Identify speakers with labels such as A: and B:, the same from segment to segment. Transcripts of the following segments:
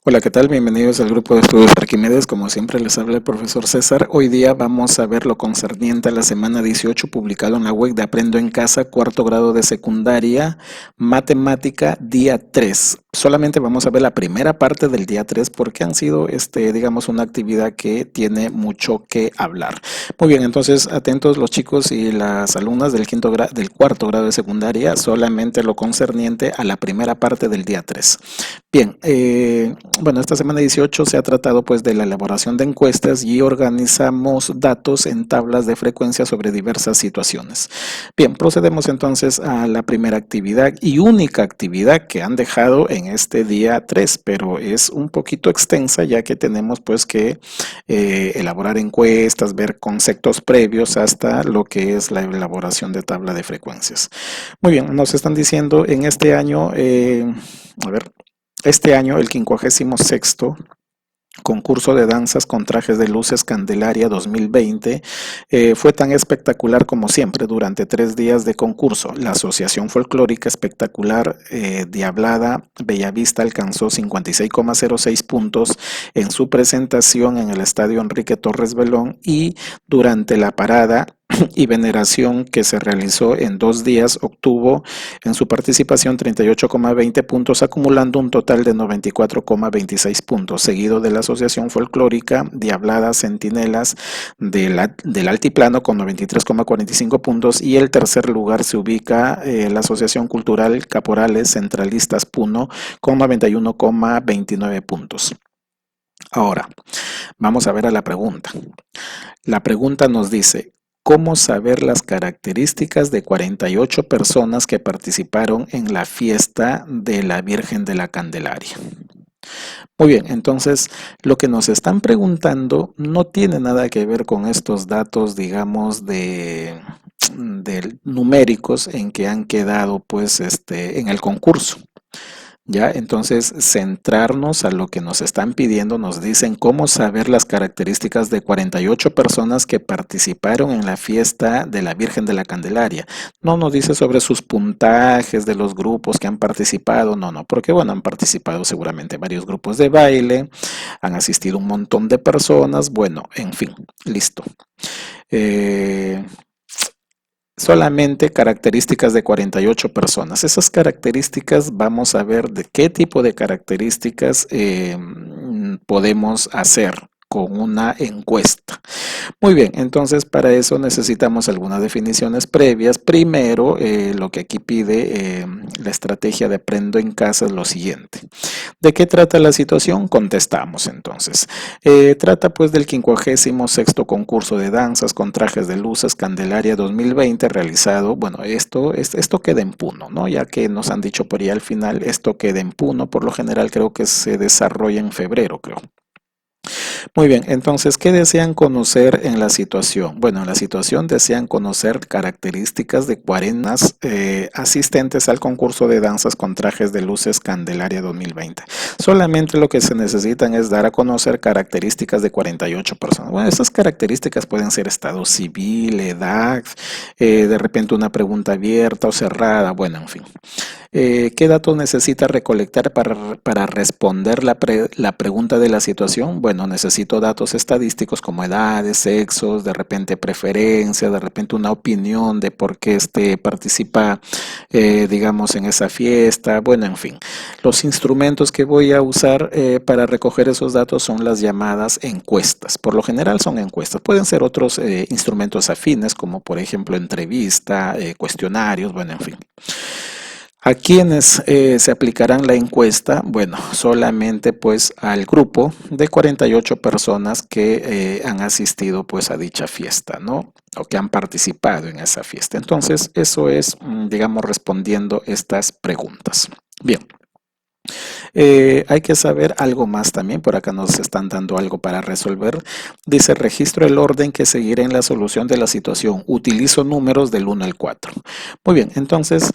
A: Hola, ¿qué tal? Bienvenidos al grupo de estudios Arquímedes. Como siempre les habla el profesor César. Hoy día vamos a ver lo concerniente a la semana 18 publicado en la web de Aprendo en Casa, cuarto grado de secundaria, matemática, día 3. Solamente vamos a ver la primera parte del día 3 porque han sido, digamos, una actividad que tiene mucho que hablar. Muy bien, entonces atentos los chicos y las alumnas del cuarto grado de secundaria, solamente lo concerniente a la primera parte del día 3. Bien, bueno, esta semana 18 se ha tratado pues de la elaboración de encuestas y organizamos datos en tablas de frecuencia sobre diversas situaciones. Bien, procedemos entonces a la primera actividad y única actividad que han dejado en este día 3, pero es un poquito extensa ya que tenemos pues que elaborar encuestas, ver conceptos previos hasta lo que es la elaboración de tabla de frecuencias. Muy bien, nos están diciendo en este año, a ver, este año, el 56º concurso de danzas con trajes de luces Candelaria 2020 fue tan espectacular como siempre durante 3 días de concurso. La Asociación Folclórica Espectacular Diablada Bellavista alcanzó 56,06 puntos en su presentación en el Estadio Enrique Torres Belón y durante la parada y veneración que se realizó en 2 días obtuvo en su participación 38,20 puntos, acumulando un total de 94,26 puntos, seguido de la Asociación Folclórica Diablada Centinelas del Altiplano con 93,45 puntos, y el tercer lugar se ubica la Asociación Cultural Caporales Centralistas Puno con 91,29 puntos. Ahora, vamos a ver a la pregunta. La pregunta nos dice, ¿cómo saber las características de 48 personas que participaron en la fiesta de la Virgen de la Candelaria? Muy bien, entonces lo que nos están preguntando no tiene nada que ver con estos datos, digamos, de numéricos en que han quedado pues en el concurso. Ya, entonces centrarnos a lo que nos están pidiendo, nos dicen cómo saber las características de 48 personas que participaron en la fiesta de la Virgen de la Candelaria. No nos dice sobre sus puntajes de los grupos que han participado, no, porque bueno, han participado seguramente varios grupos de baile, han asistido un montón de personas, bueno, en fin, listo. Eh, Solamente características de 48 personas. Esas características, vamos a ver de qué tipo de características podemos hacer con una encuesta. Muy bien, entonces para eso necesitamos algunas definiciones previas. Primero, lo que aquí pide la estrategia de Aprendo en Casa es lo siguiente. ¿De qué trata la situación? Contestamos entonces. Trata pues del 56º concurso de danzas con trajes de luces Candelaria 2020 realizado, bueno, esto queda en Puno, ¿no? Ya que nos han dicho por ahí al final, esto queda en Puno, por lo general creo que se desarrolla en febrero, creo. Muy bien, entonces, ¿qué desean conocer en la situación? Bueno, en la situación desean conocer características de 40 asistentes al concurso de danzas con trajes de luces Candelaria 2020. Solamente lo que se necesitan es dar a conocer características de 48 personas. Bueno, estas características pueden ser estado civil, edad, de repente una pregunta abierta o cerrada, bueno, en fin. ¿Qué datos necesita recolectar para responder la pregunta de la situación? Bueno, necesito datos estadísticos como edades, sexos, de repente preferencias, de repente una opinión de por qué participa, digamos, en esa fiesta. Bueno, en fin. Los instrumentos que voy a usar para recoger esos datos son las llamadas encuestas. Por lo general son encuestas. Pueden ser otros instrumentos afines, como por ejemplo entrevista, cuestionarios, bueno, en fin. ¿A quiénes se aplicarán la encuesta? Bueno, solamente pues al grupo de 48 personas que han asistido pues a dicha fiesta, ¿no? O que han participado en esa fiesta. Entonces, eso es, digamos, respondiendo estas preguntas. Bien. Hay que saber algo más también, por acá nos están dando algo para resolver. Dice, registro el orden que seguiré en la solución de la situación. Utilizo números del 1 al 4. Muy bien, entonces,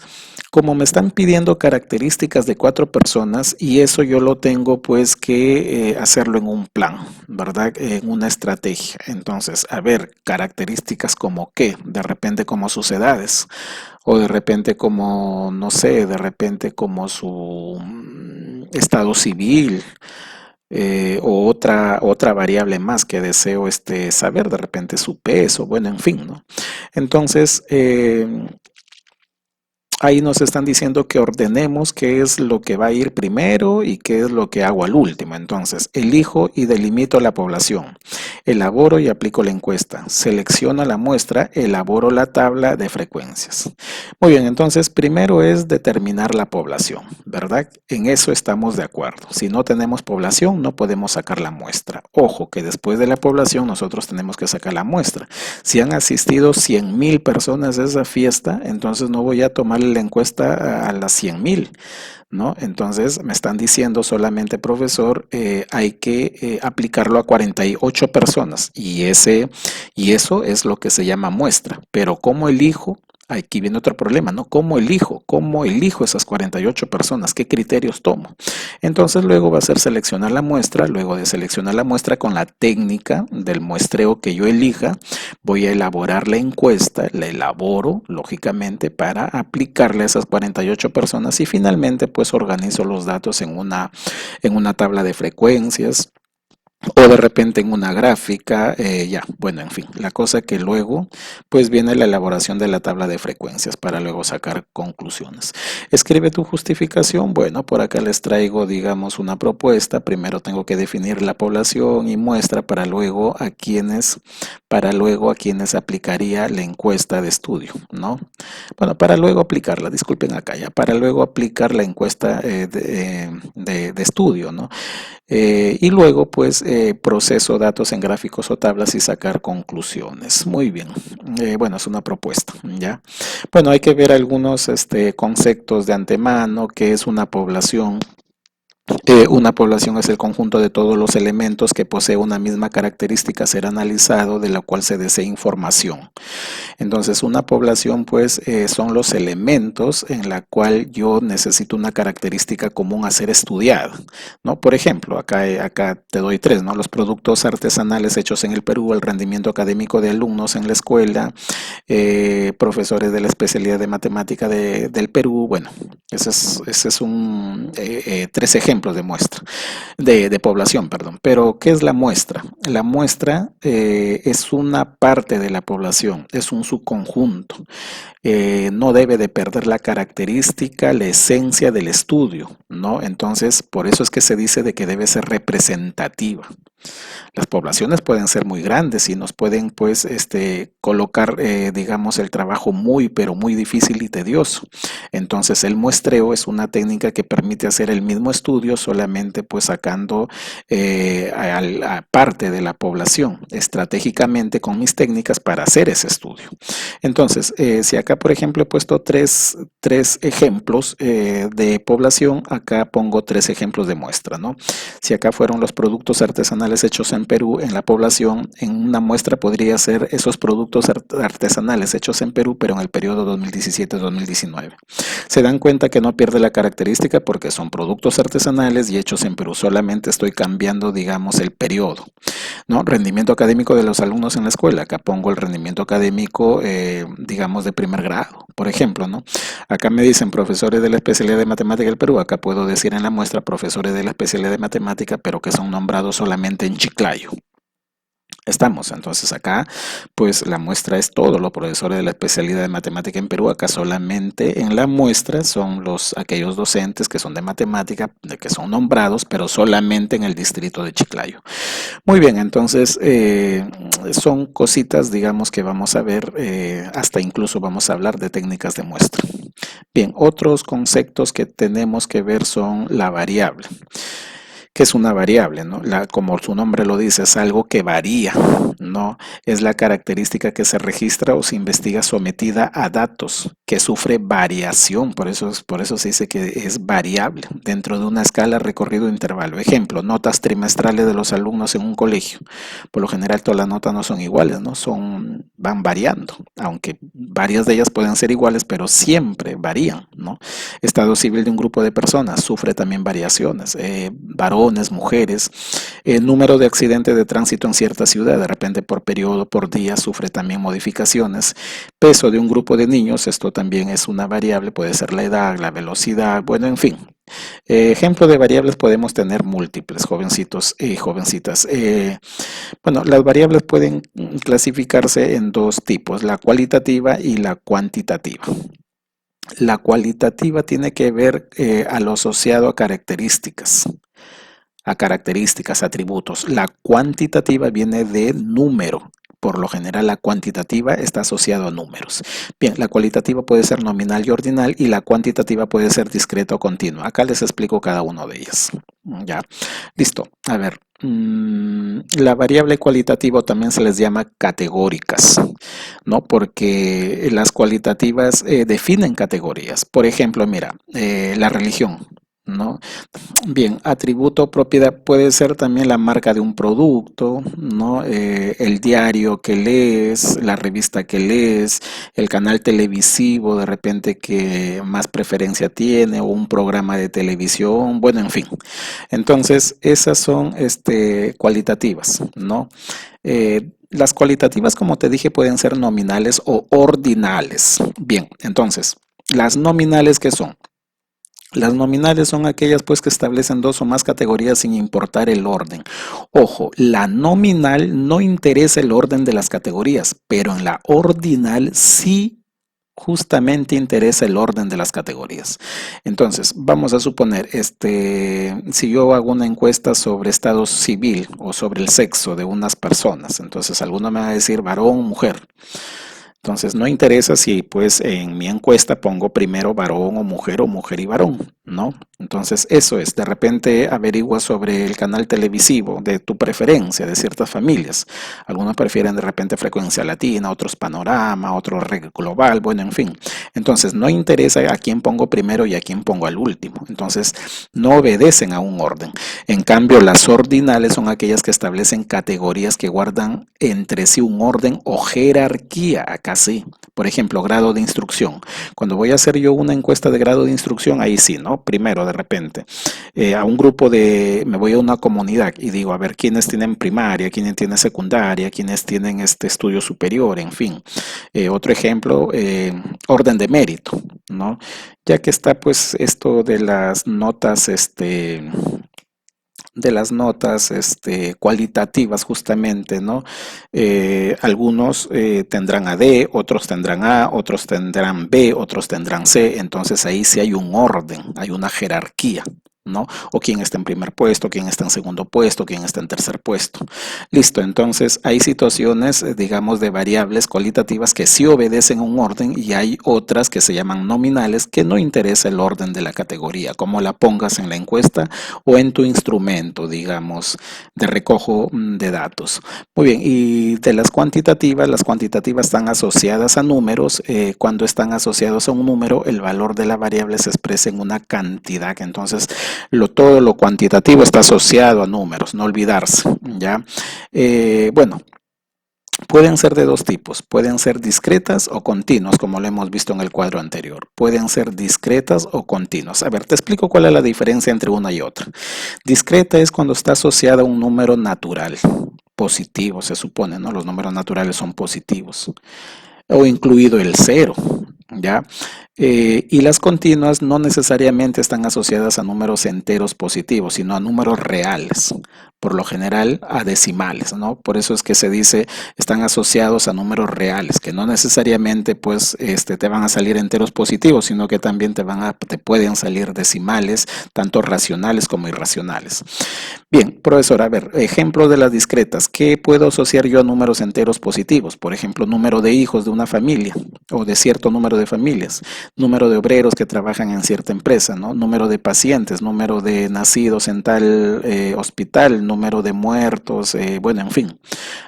A: como me están pidiendo características de 4 personas y eso yo lo tengo pues que hacerlo en un plan, ¿verdad? En una estrategia. Entonces, a ver, características como qué, de repente como sus edades o de repente como, no sé, de repente como su estado civil o otra variable más que deseo saber, de repente su peso, bueno, en fin, ¿no? Entonces, ahí nos están diciendo que ordenemos qué es lo que va a ir primero y qué es lo que hago al último. Entonces, elijo y delimito la población. Elaboro y aplico la encuesta. Selecciono la muestra, elaboro la tabla de frecuencias. Muy bien, entonces primero es determinar la población, ¿verdad? En eso estamos de acuerdo. Si no tenemos población, no podemos sacar la muestra. Ojo, que después de la población nosotros tenemos que sacar la muestra. Si han asistido 100,000 personas a esa fiesta, entonces no voy a tomar la encuesta a las 100,000, ¿no? Entonces me están diciendo solamente, profesor, hay que aplicarlo a 48 personas y eso es lo que se llama muestra. Pero ¿cómo elijo? Aquí viene otro problema, ¿no? ¿Cómo elijo? ¿Cómo elijo esas 48 personas? ¿Qué criterios tomo? Entonces luego va a ser seleccionar la muestra, luego de seleccionar la muestra con la técnica del muestreo que yo elija, voy a elaborar la encuesta, la elaboro lógicamente para aplicarle a esas 48 personas y finalmente pues organizo los datos en una tabla de frecuencias o de repente en una gráfica, ya, bueno, en fin, la cosa que luego pues viene la elaboración de la tabla de frecuencias para luego sacar conclusiones. Escribe tu justificación, bueno, por acá les traigo, digamos, una propuesta, primero tengo que definir la población y muestra para luego a quienes aplicaría la encuesta de estudio, ¿no? Bueno, para luego aplicarla, disculpen acá ya, para luego aplicar la encuesta de estudio, ¿no? Y luego, pues, proceso datos en gráficos o tablas y sacar conclusiones. Muy bien. Bueno, es una propuesta, ¿ya? Bueno, hay que ver algunos conceptos de antemano, que es una población es el conjunto de todos los elementos que posee una misma característica a ser analizado, de la cual se desea información. Entonces, una población, pues, son los elementos en la cual yo necesito una característica común a ser estudiada, ¿no? Por ejemplo, acá te doy tres, ¿no? Los productos artesanales hechos en el Perú, el rendimiento académico de alumnos en la escuela, profesores de la especialidad de matemática del Perú. Bueno, ese es tres ejemplos de muestra, de población, perdón. Pero, ¿qué es la muestra? La muestra es una parte de la población, es un subconjunto. No debe de perder la característica, la esencia del estudio, ¿no? Entonces, por eso es que se dice de que debe ser representativa. Las poblaciones pueden ser muy grandes y nos pueden, pues, colocar, digamos, el trabajo muy, pero muy difícil y tedioso. Entonces, el muestreo es una técnica que permite hacer el mismo estudio solamente, pues, sacando a parte de la población estratégicamente con mis técnicas para hacer ese estudio. Entonces, si acá, por ejemplo, he puesto tres ejemplos de población, acá pongo tres ejemplos de muestra, ¿no? Si acá fueron los productos artesanales hechos en Perú, en la población, en una muestra podría ser esos productos artesanales hechos en Perú, pero en el periodo 2017-2019. Se dan cuenta que no pierde la característica porque son productos artesanales y hechos en Perú. Solamente estoy cambiando, digamos, el periodo, ¿no? Rendimiento académico de los alumnos en la escuela. Acá pongo el rendimiento académico, digamos, de primer grado, por ejemplo, ¿no? Acá me dicen profesores de la especialidad de matemática del Perú. Acá puedo decir en la muestra profesores de la especialidad de matemática, pero que son nombrados solamente en Chiclayo. Estamos, entonces acá, pues la muestra es todo, los profesores de la especialidad de matemática en Perú. Acá solamente en la muestra son aquellos docentes que son de matemática, que son nombrados, pero solamente en el distrito de Chiclayo. Muy bien, entonces son cositas, digamos, que vamos a ver, hasta incluso vamos a hablar de técnicas de muestra. Bien, otros conceptos que tenemos que ver son la variable. ¿Qué es una variable? ¿No? Como su nombre lo dice, es algo que varía, ¿no? Es la característica que se registra o se investiga sometida a datos, que sufre variación, por eso se dice que es variable, dentro de una escala recorrido intervalo. Ejemplo, notas trimestrales de los alumnos en un colegio. Por lo general todas las notas no son iguales, ¿no? Van variando, aunque varias de ellas pueden ser iguales, pero siempre varían, ¿no? Estado civil de un grupo de personas sufre también variaciones. Varones, mujeres, Número de accidentes de tránsito en cierta ciudad, de repente por periodo, por día, sufre también modificaciones. Peso de un grupo de niños, esto también es una variable, puede ser la edad, la velocidad, bueno, en fin. Ejemplo de variables podemos tener múltiples, jovencitos y jovencitas. Bueno, las variables pueden clasificarse en dos tipos, la cualitativa y la cuantitativa. La cualitativa tiene que ver a lo asociado a características, atributos. La cuantitativa viene de número. Por lo general, la cuantitativa está asociada a números. Bien, la cualitativa puede ser nominal y ordinal y la cuantitativa puede ser discreta o continua. Acá les explico cada uno de ellas. Ya, listo. A ver, la variable cualitativa también se les llama categóricas, ¿no? Porque las cualitativas definen categorías. Por ejemplo, mira, la religión, ¿no? Bien, atributo o propiedad puede ser también la marca de un producto, ¿no? El diario que lees, la revista que lees, el canal televisivo de repente que más preferencia tiene o un programa de televisión, bueno, en fin. Entonces, esas son cualitativas, ¿no? Las cualitativas, como te dije, pueden ser nominales o ordinales. Bien, entonces, las nominales, ¿qué son? Las nominales son aquellas pues que establecen dos o más categorías sin importar el orden. Ojo, la nominal no interesa el orden de las categorías, pero en la ordinal sí justamente interesa el orden de las categorías. Entonces, vamos a suponer, si yo hago una encuesta sobre estado civil o sobre el sexo de unas personas, entonces alguno me va a decir varón o mujer. Entonces no interesa si pues en mi encuesta pongo primero varón o mujer y varón, ¿no? Entonces eso es, de repente averigua sobre el canal televisivo de tu preferencia, de ciertas familias. Algunos prefieren de repente frecuencia latina, otros panorama, otros red global, bueno, en fin. Entonces no interesa a quién pongo primero y a quién pongo al último. Entonces no obedecen a un orden. En cambio, las ordinales son aquellas que establecen categorías que guardan entre sí un orden o jerarquía. Acá sí. Por ejemplo, grado de instrucción. Cuando voy a hacer yo una encuesta de grado de instrucción, ahí sí, ¿no? Primero, de repente, a un grupo me voy a una comunidad y digo, a ver, quiénes tienen primaria, quiénes tienen secundaria, quiénes tienen este estudio superior, en fin. Otro ejemplo, orden de mérito, ¿no? Ya que está pues esto de las notas cualitativas justamente, ¿no? Algunos tendrán a D, otros tendrán A, otros tendrán B, otros tendrán C, entonces ahí sí hay un orden, hay una jerarquía, ¿no? O quién está en primer puesto, quién está en segundo puesto, quién está en tercer puesto. Listo, entonces hay situaciones, digamos, de variables cualitativas que sí obedecen a un orden y hay otras que se llaman nominales que no interesa el orden de la categoría, como la pongas en la encuesta o en tu instrumento, digamos, de recojo de datos. Muy bien, y de las cuantitativas están asociadas a números. Cuando están asociados a un número, el valor de la variable se expresa en una cantidad. Entonces, todo lo cuantitativo está asociado a números, no olvidarse, ¿ya? Bueno, pueden ser de dos tipos, pueden ser discretas o continuas, como lo hemos visto en el cuadro anterior. Pueden ser discretas o continuas. A ver, te explico cuál es la diferencia entre una y otra. Discreta es cuando está asociada a un número natural, positivo se supone, ¿no? Los números naturales son positivos, o incluido el cero, ¿ya? Y las continuas no necesariamente están asociadas a números enteros positivos, sino a números reales, por lo general a decimales, ¿no? Por eso es que se dice están asociados a números reales, que no necesariamente pues te van a salir enteros positivos, sino que también te pueden salir decimales, tanto racionales como irracionales. Bien, profesor, a ver, ejemplo de las discretas. ¿Qué puedo asociar yo a números enteros positivos? Por ejemplo, número de hijos de una familia o de cierto número de familias, número de obreros que trabajan en cierta empresa, ¿no? Número de pacientes, número de nacidos en tal hospital, número de muertos, bueno, en fin.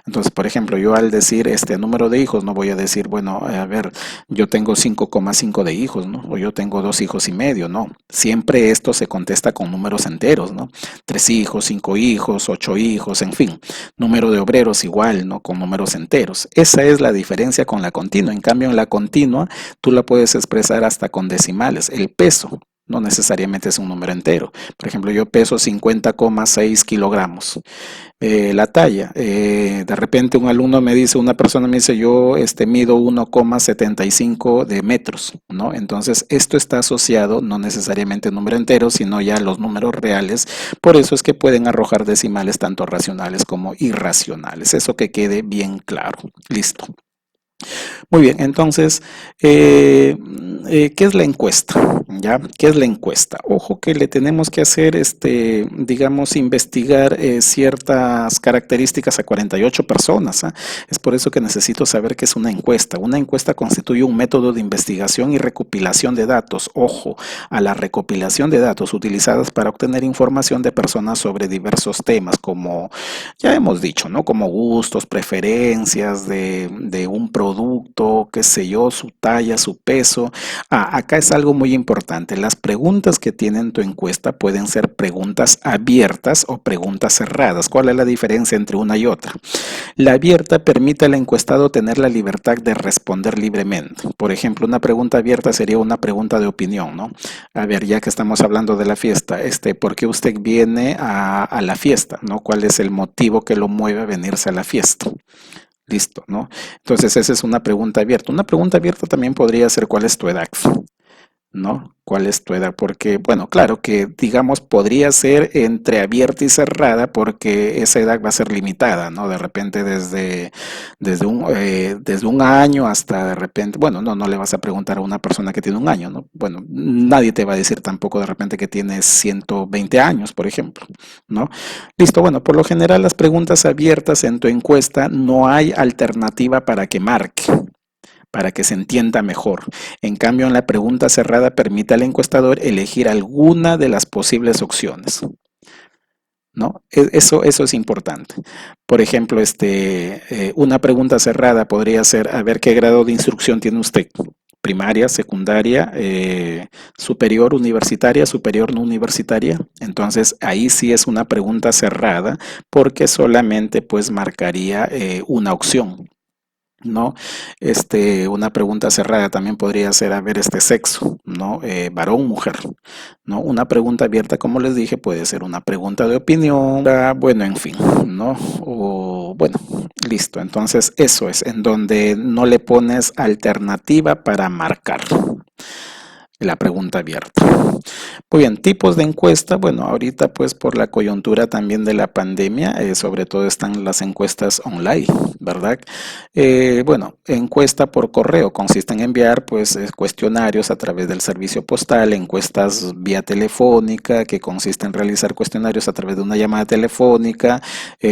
A: Entonces, por ejemplo, yo al decir este número de hijos, no voy a decir, bueno, a ver, yo tengo 5,5 de hijos, ¿no? O yo tengo 2,5 hijos, no. Siempre esto se contesta con números enteros, ¿no? 3 hijos, 5 hijos, 8 hijos, en fin. Número de obreros igual, ¿no? Con números enteros. Esa es la diferencia con la continua. En cambio, en la continua, tú la puedes expresar hasta con decimales. El peso No necesariamente es un número entero. Por ejemplo, yo peso 50,6 kilogramos. La talla. De repente un alumno me dice, una persona me dice, yo mido 1,75 de metros, ¿no? Entonces, esto está asociado no necesariamente a un número entero, sino ya a los números reales. Por eso es que pueden arrojar decimales tanto racionales como irracionales. Eso que quede bien claro. Listo. Muy bien, entonces, ¿qué es la encuesta? ¿Ya? ¿Qué es la encuesta? Ojo que le tenemos que hacer, digamos, investigar ciertas características a 48 personas. ¿Ah? Es por eso que necesito saber qué es una encuesta. Una encuesta constituye un método de investigación y recopilación de datos. Ojo, a la recopilación de datos utilizadas para obtener información de personas sobre diversos temas, como ya hemos dicho, ¿no? Como gustos, preferencias de un producto, qué sé yo, su talla, su peso. Acá es algo muy importante. Las preguntas que tienen tu encuesta pueden ser preguntas abiertas o preguntas cerradas. ¿Cuál es la diferencia entre una y otra? La abierta permite al encuestado tener la libertad de responder libremente. Por ejemplo, una pregunta abierta sería una pregunta de opinión, ¿no? A ver, ya que estamos hablando de la fiesta, ¿por qué usted viene a la fiesta, ¿no? ¿Cuál es el motivo que lo mueve a venirse a la fiesta? Listo, ¿no? Entonces, esa es una pregunta abierta. Una pregunta abierta también podría ser ¿cuál es tu edad? ¿No? ¿Cuál es tu edad? Porque, bueno, claro que digamos podría ser entre abierta y cerrada porque esa edad va a ser limitada, ¿no? De repente desde un año hasta de repente, bueno, no le vas a preguntar a una persona que tiene un año, ¿no? Bueno, nadie te va a decir tampoco de repente que tienes 120 años, por ejemplo, ¿no? Listo, bueno, por lo general las preguntas abiertas en tu encuesta no hay alternativa para que marque, para que se entienda mejor. En cambio, en la pregunta cerrada permite al encuestador elegir alguna de las posibles opciones, ¿no? Eso es importante. Por ejemplo, una pregunta cerrada podría ser, a ver, ¿qué grado de instrucción tiene usted? Primaria, secundaria, superior, universitaria, superior no universitaria. Entonces, ahí sí es una pregunta cerrada porque solamente pues marcaría una opción. ¿No? Una pregunta cerrada también podría ser, a ver, sexo, ¿no? Varón, mujer, ¿no? Una pregunta abierta, como les dije, puede ser una pregunta de opinión, bueno, en fin, ¿no? O, bueno, listo. Entonces, eso es, en donde no le pones alternativa para marcar la pregunta abierta. Muy bien, tipos de encuesta. Bueno, ahorita pues por la coyuntura también de la pandemia, sobre todo están las encuestas online, ¿verdad? Bueno, encuesta por correo consiste en enviar pues cuestionarios a través del servicio postal, encuestas vía telefónica, que consiste en realizar cuestionarios a través de una llamada telefónica.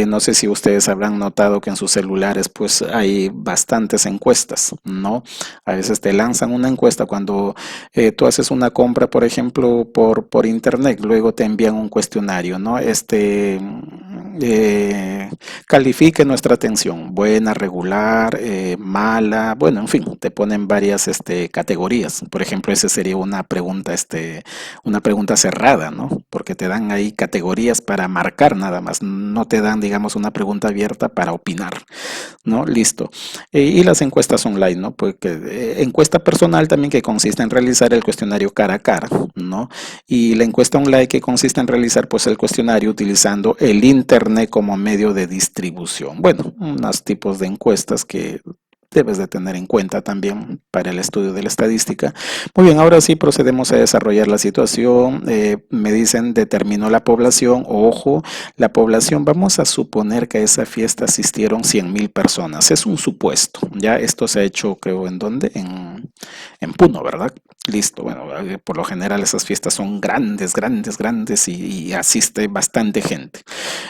A: No sé si ustedes habrán notado que en sus celulares pues hay bastantes encuestas, ¿no? A veces te lanzan una encuesta cuando tú haces una compra, por ejemplo, por internet, luego te envían un cuestionario, ¿no? Califique nuestra atención, buena, regular, mala, bueno, en fin, te ponen varias categorías. Por ejemplo, esa sería una pregunta cerrada, ¿no? Porque te dan ahí categorías para marcar nada más, no te dan, digamos, una pregunta abierta para opinar, ¿no? Listo. Y las encuestas online, ¿no? Pues encuesta personal también que consiste en realizar el cuestionario cara a cara, ¿no? Y la encuesta online que consiste en realizar pues el cuestionario utilizando el internet como medio de distribución. Bueno, unos tipos de encuestas que debes de tener en cuenta también para el estudio de la estadística. Muy bien, ahora sí procedemos a desarrollar la situación. Me dicen determinó la población. Ojo, la población, vamos a suponer que a esa fiesta asistieron 100,000 personas. Es un supuesto. Ya esto se ha hecho, creo, ¿en dónde? En Puno, ¿verdad? Listo, bueno, por lo general esas fiestas son grandes, grandes, grandes y asiste bastante gente.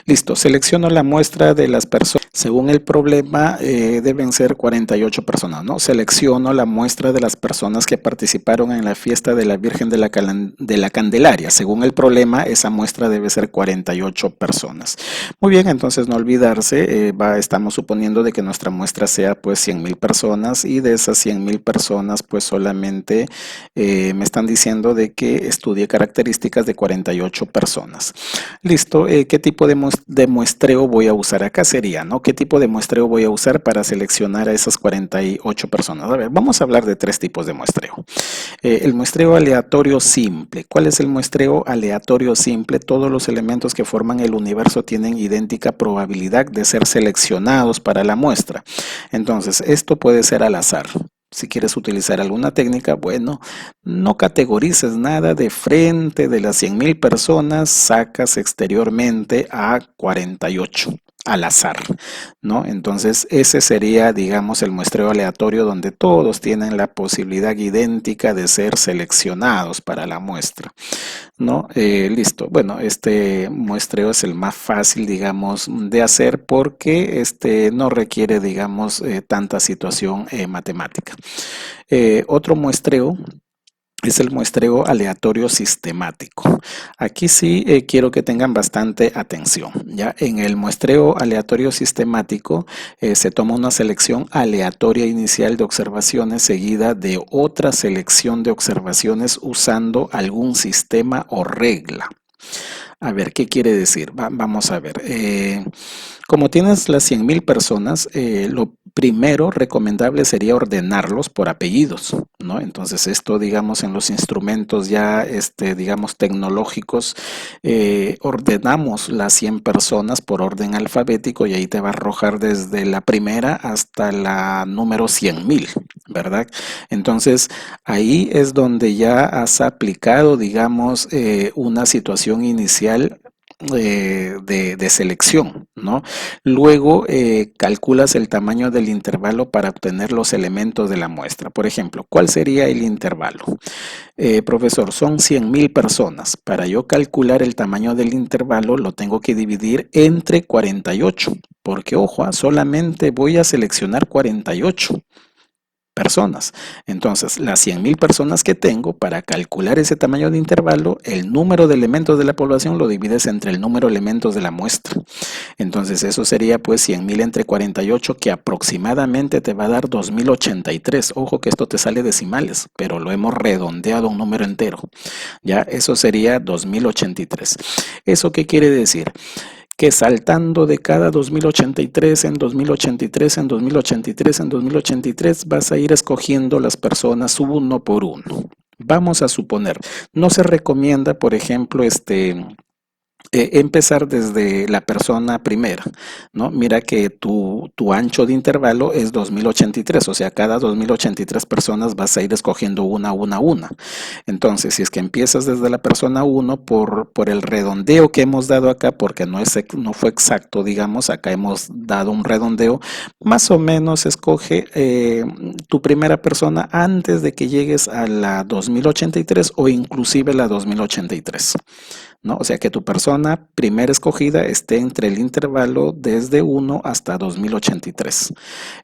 A: Listo, selecciono la muestra de las personas. Según el problema, deben ser 48 personas, ¿no? Selecciono la muestra de las personas que participaron en la fiesta de la Virgen de la Candelaria. Según el problema, esa muestra debe ser 48 personas. Muy bien, entonces no olvidarse, estamos suponiendo de que nuestra muestra sea pues 100,000 personas y de esas 100,000 personas pues solamente Me están diciendo de que estudie características de 48 personas. Listo, ¿qué tipo de muestreo voy a usar acá? Sería, ¿no? ¿Qué tipo de muestreo voy a usar para seleccionar a esas 48 personas? A ver, vamos a hablar de tres tipos de muestreo. El muestreo aleatorio simple. ¿Cuál es el muestreo aleatorio simple? Todos los elementos que forman el universo tienen idéntica probabilidad de ser seleccionados para la muestra. Entonces, esto puede ser al azar. Si quieres utilizar alguna técnica, bueno, no categorices nada de frente de las 100.000 personas, sacas exteriormente a 48 al azar, ¿no? Entonces, ese sería, digamos, el muestreo aleatorio donde todos tienen la posibilidad idéntica de ser seleccionados para la muestra, ¿no? Listo. Bueno, este muestreo es el más fácil, digamos, de hacer porque no requiere, digamos, tanta situación matemática. Otro muestreo es el muestreo aleatorio sistemático. Aquí sí quiero que tengan bastante atención. ¿Ya? En el muestreo aleatorio sistemático se toma una selección aleatoria inicial de observaciones seguida de otra selección de observaciones usando algún sistema o regla. A ver, ¿qué quiere decir? Vamos a ver. Como tienes las 100.000 personas, lo primero recomendable sería ordenarlos por apellidos, ¿no? Entonces esto, digamos, en los instrumentos ya, digamos, tecnológicos, ordenamos las 100 personas por orden alfabético y ahí te va a arrojar desde la primera hasta la número 100.000, ¿verdad? Entonces ahí es donde ya has aplicado, digamos, una situación inicial de selección, ¿no? Luego calculas el tamaño del intervalo para obtener los elementos de la muestra. Por ejemplo, ¿cuál sería el intervalo? Profesor, son 100.000 personas. Para yo calcular el tamaño del intervalo lo tengo que dividir entre 48, porque ojo, solamente voy a seleccionar 48 personas. Entonces, las 100.000 personas que tengo, para calcular ese tamaño de intervalo, el número de elementos de la población lo divides entre el número de elementos de la muestra. Entonces, eso sería pues 100.000 entre 48, que aproximadamente te va a dar 2083. Ojo que esto te sale decimales, pero lo hemos redondeado a un número entero. Ya, eso sería 2083. ¿Eso qué quiere decir? Que saltando de cada 2083 en 2083 en 2083 en 2083 vas a ir escogiendo las personas uno por uno. Vamos a suponer, no se recomienda, por ejemplo, empezar desde la persona primera, ¿no? Mira que tu ancho de intervalo es 2083, o sea, cada 2083 personas vas a ir escogiendo una. Entonces, si es que empiezas desde la persona 1 por el redondeo que hemos dado acá, porque no fue exacto, digamos, acá hemos dado un redondeo, más o menos escoge tu primera persona antes de que llegues a la 2083 o inclusive la 2083. ¿No? O sea, que tu persona primera escogida esté entre el intervalo desde 1 hasta 2083.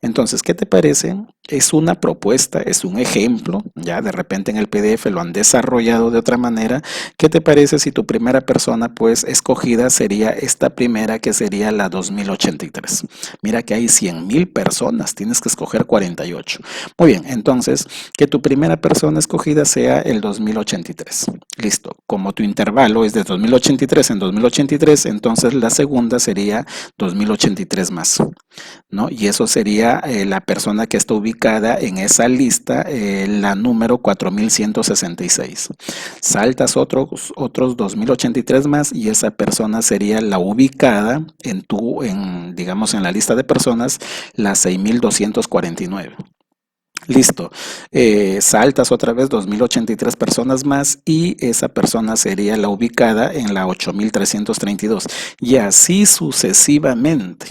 A: Entonces, ¿qué te parece? Es una propuesta, es un ejemplo, ya de repente en el PDF lo han desarrollado de otra manera. ¿Qué te parece si tu primera persona pues escogida sería esta primera, que sería la 2083? Mira que hay 100.000 personas, tienes que escoger 48. Muy bien, entonces que tu primera persona escogida sea el 2083. Listo, como tu intervalo es de 2083 en 2083, entonces la segunda sería 2083 más, ¿no? Y eso sería la persona que está ubicada en esa lista, la número 4166. Saltas otros 2083 más y esa persona sería la ubicada digamos, en la lista de personas, la 6249. Listo, saltas otra vez 2083 personas más y esa persona sería la ubicada en la 8332 y así sucesivamente,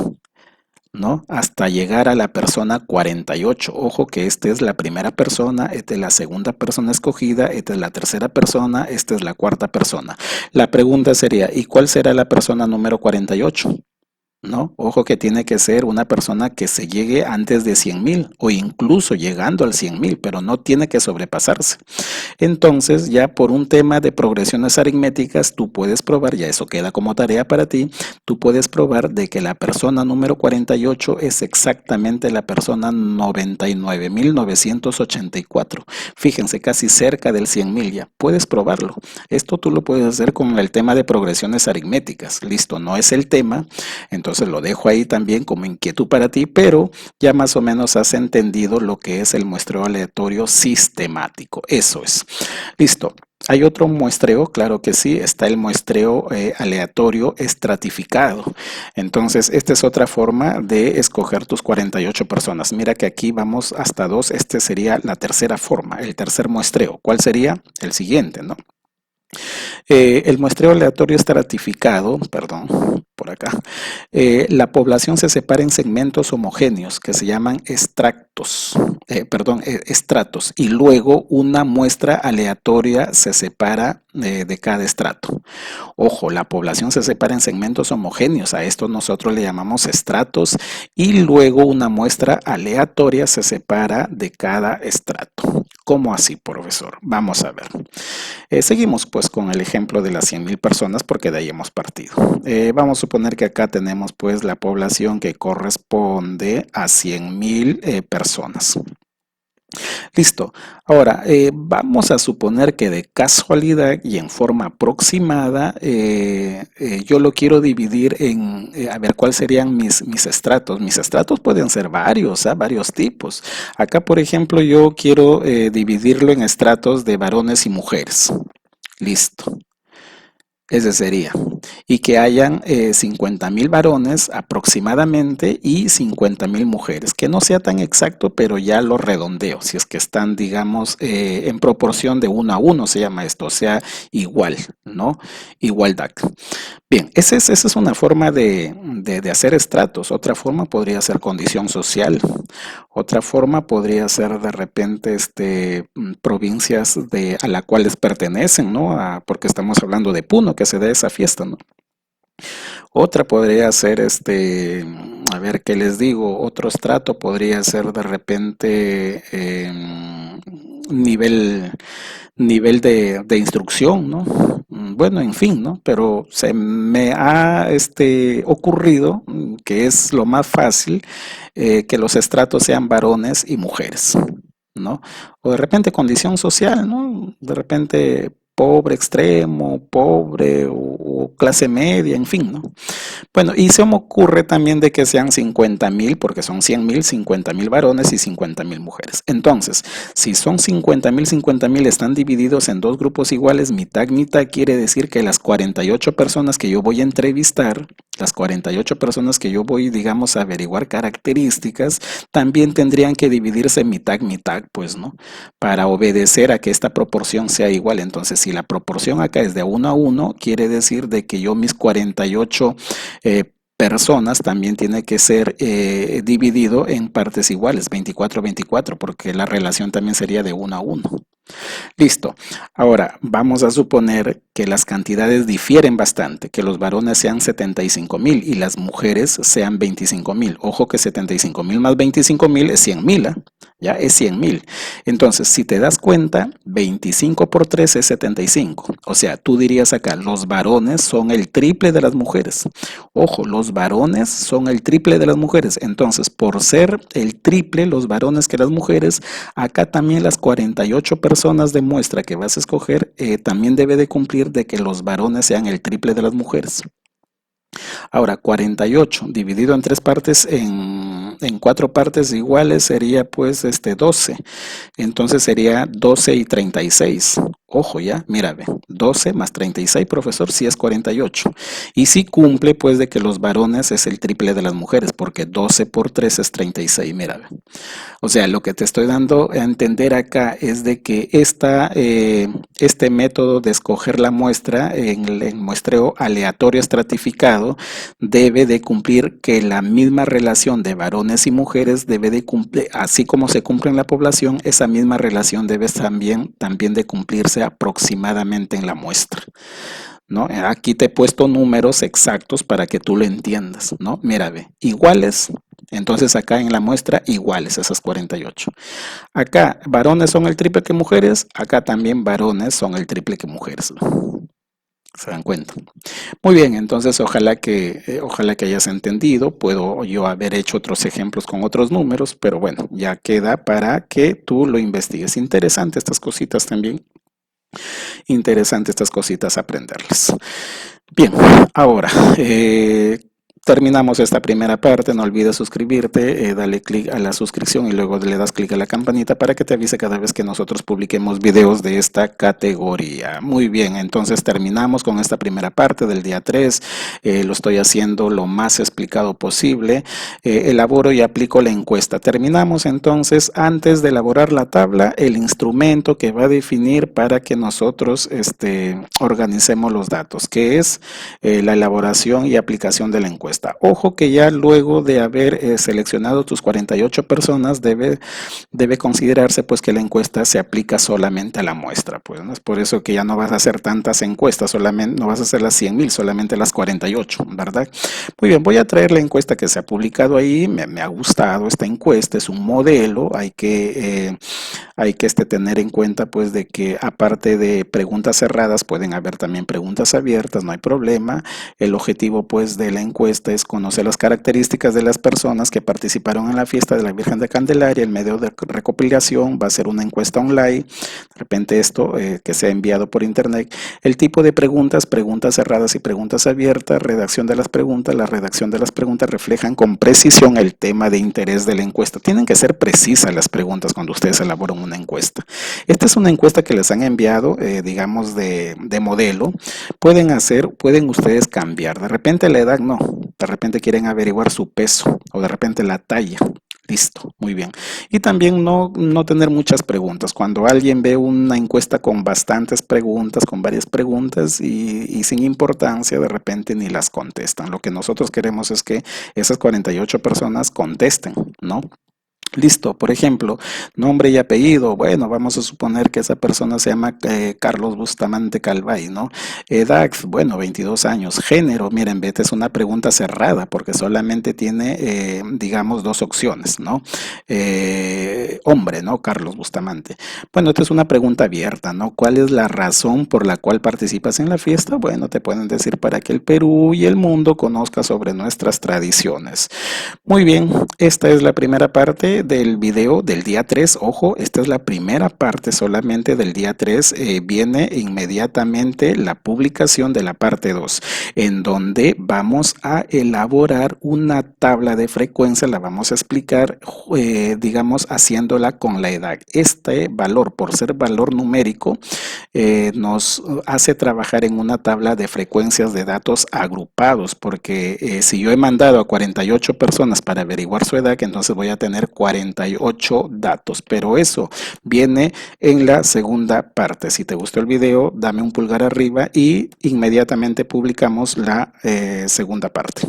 A: ¿no? Hasta llegar a la persona 48. Ojo que esta es la primera persona, esta es la segunda persona escogida, esta es la tercera persona, esta es la cuarta persona. La pregunta sería, ¿y cuál será la persona número 48? ¿No? Ojo que tiene que ser una persona que se llegue antes de 100.000 o incluso llegando al 100.000, pero no tiene que sobrepasarse. Entonces, ya por un tema de progresiones aritméticas, tú puedes probar, ya eso queda como tarea para ti, tú puedes probar de que la persona número 48 es exactamente la persona 99.984. Fíjense, casi cerca del 100.000 ya. Puedes probarlo. Esto tú lo puedes hacer con el tema de progresiones aritméticas. Listo, no es el tema, entonces lo dejo ahí también como inquietud para ti, pero ya más o menos has entendido lo que es el muestreo aleatorio sistemático. Eso es. Listo. ¿Hay otro muestreo? Claro que sí, está el muestreo aleatorio estratificado. Entonces, esta es otra forma de escoger tus 48 personas. Mira que aquí vamos hasta 2, este sería la tercera forma, el tercer muestreo. ¿Cuál sería? El siguiente, ¿no? El muestreo aleatorio estratificado, perdón, por acá, la población se separa en segmentos homogéneos que se llaman estratos, y luego una muestra aleatoria se separa de cada estrato. Ojo, la población se separa en segmentos homogéneos, a esto nosotros le llamamos estratos, y luego una muestra aleatoria se separa de cada estrato. ¿Cómo así, profesor? Vamos a ver. Seguimos pues con el ejemplo de las 100.000 personas porque de ahí hemos partido. Vamos a suponer que acá tenemos pues la población que corresponde a 100.000 personas. Listo. Ahora, vamos a suponer que de casualidad y en forma aproximada, yo lo quiero dividir en, a ver, ¿cuáles serían mis estratos? Mis estratos pueden ser varios, varios tipos. Acá, por ejemplo, yo quiero dividirlo en estratos de varones y mujeres. Listo. Ese sería. Y que hayan 50.000 varones aproximadamente y 50.000 mujeres. Que no sea tan exacto, pero ya lo redondeo. Si es que están, digamos, en proporción de 1 a 1, se llama esto. O sea, igual, ¿no? Igualdad. Bien, esa es una forma de hacer estratos. Otra forma podría ser condición social. Otra forma podría ser de repente provincias a las cuales pertenecen, ¿no? Porque estamos hablando de Puno, que se dé esa fiesta, ¿no? Otra podría ser, a ver qué les digo, otro estrato podría ser de repente nivel, nivel de instrucción, ¿no? Bueno, en fin, ¿no? Pero se me ha ocurrido que es lo más fácil que los estratos sean varones y mujeres, ¿no? O de repente condición social, ¿no? De repente pobre extremo, pobre o clase media, en fin, ¿no? Bueno, y se me ocurre también de que sean 50.000, porque son 100.000, 50.000 varones y 50.000 mujeres. Entonces, si son 50.000 están divididos en dos grupos iguales, mitad, mitad, quiere decir que las 48 personas que yo voy a entrevistar, las 48 personas que yo voy, digamos, a averiguar características, también tendrían que dividirse mitad, mitad, pues, ¿no? Para obedecer a que esta proporción sea igual. Entonces, si la proporción acá es de 1 a 1, quiere decir de que yo mis 48 personas también tiene que ser dividido en partes iguales, 24-24, porque la relación también sería de 1 a 1. Listo. Ahora, vamos a suponer que las cantidades difieren bastante, que los varones sean 75.000 y las mujeres sean 25.000. Ojo que 75.000 más 25.000 es 100.000, ¿eh? Ya es 100.000. Entonces, si te das cuenta, 25 por 3 es 75. O sea, tú dirías acá, los varones son el triple de las mujeres. Ojo, los varones son el triple de las mujeres. Entonces, por ser el triple los varones que las mujeres, acá también las 48 personas de muestra que vas a escoger también debe de cumplir de que los varones sean el triple de las mujeres. Ahora, 48 dividido en tres partes, en cuatro partes iguales sería pues 12. Entonces sería 12 y 36. Ojo ya, mira, ve, 12 más 36, profesor, sí es 48. Y sí cumple pues de que los varones es el triple de las mujeres, porque 12 por 3 es 36, mira, ve. O sea, lo que te estoy dando a entender acá es de que este método de escoger la muestra en el muestreo aleatorio estratificado debe de cumplir que la misma relación de varones y mujeres debe de cumplir, así como se cumple en la población, esa misma relación debe también de cumplirse aproximadamente en la muestra, ¿no? Aquí te he puesto números exactos para que tú lo entiendas, ¿no? Mira, ve, iguales. Entonces acá en la muestra iguales esas 48. Acá varones son el triple que mujeres, acá también varones son el triple que mujeres. ¿Se dan cuenta? Muy bien, entonces ojalá que hayas entendido. Puedo yo haber hecho otros ejemplos con otros números, pero bueno, ya queda para que tú lo investigues. Interesante estas cositas también. Interesante estas cositas aprenderlas. Bien, ahora terminamos esta primera parte. No olvides suscribirte, dale clic a la suscripción y luego le das clic a la campanita para que te avise cada vez que nosotros publiquemos videos de esta categoría. Muy bien, entonces terminamos con esta primera parte del día 3. Lo estoy haciendo lo más explicado posible. Elaboro y aplico la encuesta. Terminamos entonces, antes de elaborar la tabla, el instrumento que va a definir para que nosotros organicemos los datos, que es la elaboración y aplicación de la encuesta. Ojo que ya luego de haber seleccionado tus 48 personas debe considerarse pues que la encuesta se aplica solamente a la muestra, pues, ¿no? Es por eso que ya no vas a hacer tantas encuestas, solamente no vas a hacer las 100,000, solamente las 48, ¿verdad? Muy bien, voy a traer la encuesta que se ha publicado ahí. Me ha gustado esta encuesta, es un modelo. Hay que tener en cuenta pues de que aparte de preguntas cerradas pueden haber también preguntas abiertas, no hay problema. El objetivo pues de la encuesta es conocer las características de las personas que participaron en la fiesta de la Virgen de Candelaria. El medio de recopilación va a ser una encuesta online, de repente esto que se ha enviado por internet. El tipo de preguntas, preguntas cerradas y preguntas abiertas, redacción de las preguntas. La redacción de las preguntas reflejan con precisión el tema de interés de la encuesta. Tienen que ser precisas las preguntas cuando ustedes elaboran una encuesta. Esta es una encuesta que les han enviado, digamos, de modelo. Pueden ustedes cambiar. De repente la edad no, de repente quieren averiguar su peso o de repente la talla. Listo, muy bien. Y también no tener muchas preguntas. Cuando alguien ve una encuesta con bastantes preguntas, con varias preguntas y sin importancia, de repente ni las contestan. Lo que nosotros queremos es que esas 48 personas contesten, ¿no? Listo, por ejemplo, nombre y apellido. Bueno, vamos a suponer que esa persona se llama Carlos Bustamante Calvay, ¿no? Edad, bueno, 22 años. Género, miren, esta es una pregunta cerrada porque solamente tiene, digamos, dos opciones, ¿no? Hombre, ¿no? Carlos Bustamante. Bueno, esta es una pregunta abierta, ¿no? ¿Cuál es la razón por la cual participas en la fiesta? Bueno, te pueden decir para que el Perú y el mundo conozca sobre nuestras tradiciones. Muy bien, esta es la primera parte del video del día 3. Ojo, esta es la primera parte solamente del día 3. Viene inmediatamente la publicación de la parte 2, en donde vamos a elaborar una tabla de frecuencia. La vamos a explicar, digamos, haciéndola con la edad. Este valor, por ser valor numérico, nos hace trabajar en una tabla de frecuencias de datos agrupados, porque si yo he mandado a 48 personas para averiguar su edad, entonces voy a tener 48 datos, pero eso viene en la segunda parte. Si te gustó el video, dame un pulgar arriba y inmediatamente publicamos la segunda parte.